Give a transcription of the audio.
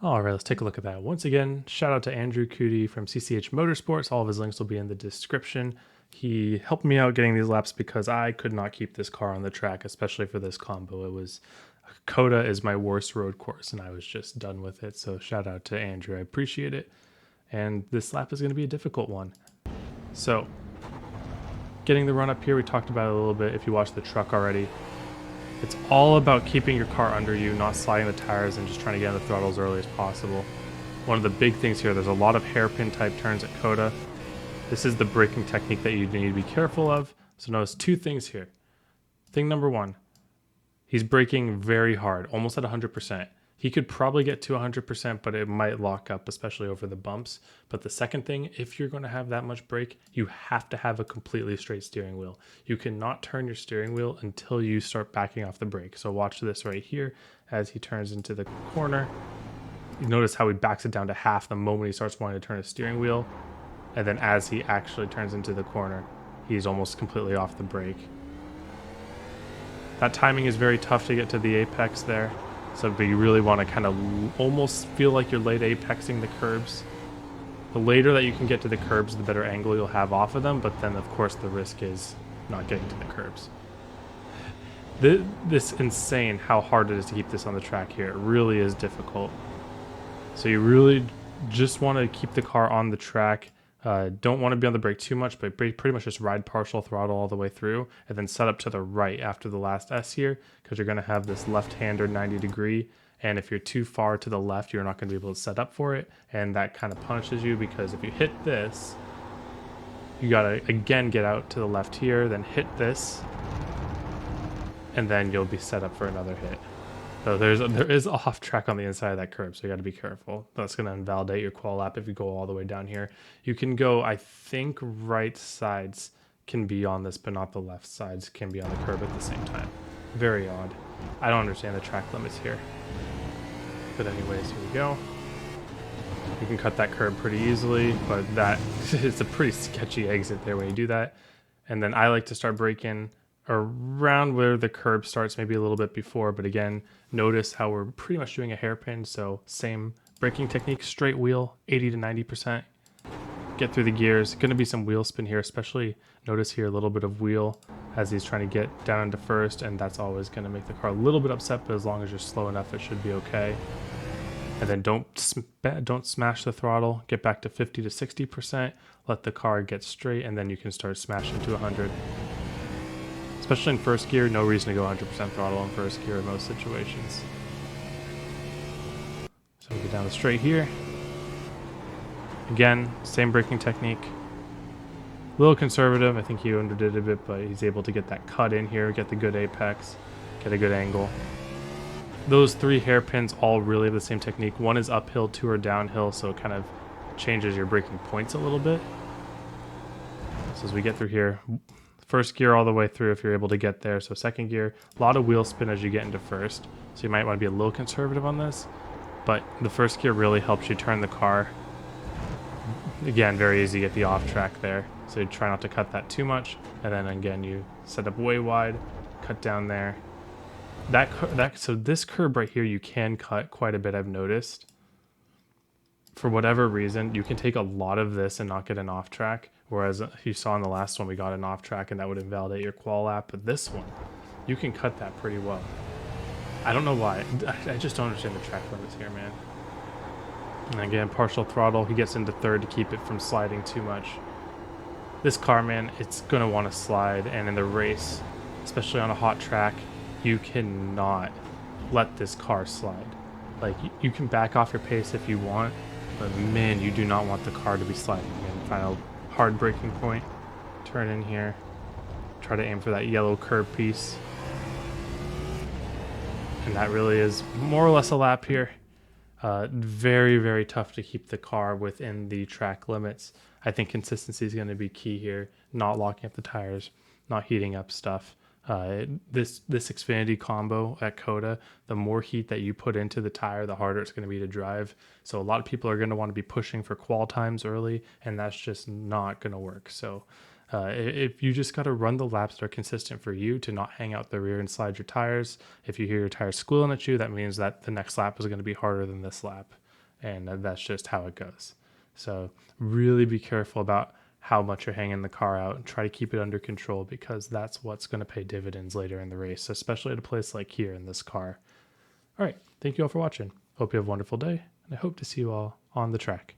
All right, let's take a look at that. Once again, shout out to Andrew Cootie from CCH Motorsports. All of his links will be in the description. He helped me out getting these laps because I could not keep this car on the track, especially for this combo. It was Coda is my worst road course, and I was just done with it. So shout out to Andrew. I appreciate it. And this lap is going to be a difficult one. So getting the run up here, we talked about it a little bit if you watched the truck already. It's all about keeping your car under you, not sliding the tires, and just trying to get on the throttle as early as possible. One of the big things here, there's a lot of hairpin type turns at Coda. This is the braking technique that you need to be careful of. So notice two things here. Thing number one, he's braking very hard, almost at 100%. He could probably get to 100%, but it might lock up, especially over the bumps. But the second thing, if you're going to have that much brake, you have to have a completely straight steering wheel. You cannot turn your steering wheel until you start backing off the brake. So watch this right here as he turns into the corner. You notice how he backs it down to half the moment he starts wanting to turn his steering wheel. And then as he actually turns into the corner, he's almost completely off the brake. That timing is very tough to get to the apex there. So but you really want to kind of almost feel like you're late apexing the curbs. The later that you can get to the curbs, the better angle you'll have off of them. But then, of course, the risk is not getting to the curbs. This insane how hard it is to keep this on the track here. It really is difficult. So you really just want to keep the car on the track. Don't want to be on the brake too much, but pretty much just ride partial throttle all the way through and then set up to the right after the last S here because you're going to have this left-hander 90-degree. And if you're too far to the left, you're not going to be able to set up for it. And that kind of punishes you because if you hit this, you got to, again, get out to the left here, then hit this, and then you'll be set up for another hit. So there is off track on the inside of that curb, so you got to be careful. That's going to invalidate your qual lap if you go all the way down here. You can go, I think, right sides can be on this, but not the left sides can be on the curb at the same time. Very odd. I don't understand the track limits here. But anyways, here we go. You can cut that curb pretty easily, but that it's a pretty sketchy exit there when you do that. And then I like to start braking around where the curb starts, maybe a little bit before, but again, notice how we're pretty much doing a hairpin, so same braking technique, straight wheel, 80 to 90%. Get through the gears. Going to be some wheel spin here, especially notice here a little bit of wheel as he's trying to get down into first, and that's always going to make the car a little bit upset, but as long as you're slow enough, it should be okay. And then don't smash the throttle. Get back to 50 to 60%. Let the car get straight, and then you can start smashing to 100. Especially in first gear, no reason to go 100% throttle in first gear in most situations. So we get down the straight here. Again, same braking technique. A little conservative. I think he underdid a bit, but he's able to get that cut in here, get the good apex, get a good angle. Those three hairpins all really have the same technique. One is uphill, two are downhill, so it kind of changes your braking points a little bit. So as we get through here, first gear all the way through if you're able to get there. So second gear, a lot of wheel spin as you get into first. So you might want to be a little conservative on this. But the first gear really helps you turn the car. Again, very easy to get the off track there. So you try not to cut that too much. And then again, you set up way wide, cut down there. So this curb right here, you can cut quite a bit, I've noticed. For whatever reason, you can take a lot of this and not get an off track. Whereas you saw in the last one, we got an off track and that would invalidate your qual lap. But this one, you can cut that pretty well. I don't know why. I just don't understand the track limits here, man. And again, partial throttle. He gets into third to keep it from sliding too much. This car, man, it's going to want to slide. And in the race, especially on a hot track, you cannot let this car slide. Like, you can back off your pace if you want, but man, you do not want the car to be sliding. Again, final hard braking point. Turn in here. Try to aim for that yellow curb piece. And that really is more or less a lap here. Very, very tough to keep the car within the track limits. I think consistency is going to be key here. Not locking up the tires, not heating up stuff. This Xfinity combo at Coda, the more heat that you put into the tire, the harder it's going to be to drive. So a lot of people are going to want to be pushing for qual times early, and that's just not going to work. So if you just got to run the laps that are consistent for you to not hang out the rear and slide your tires. If you hear your tires squealing at you, that means that the next lap is going to be harder than this lap. and that's just how it goes. So really be careful about how much you're hanging the car out and try to keep it under control, because that's what's going to pay dividends later in the race, especially at a place like here in this car. All right. Thank you all for watching. Hope you have a wonderful day, and I hope to see you all on the track.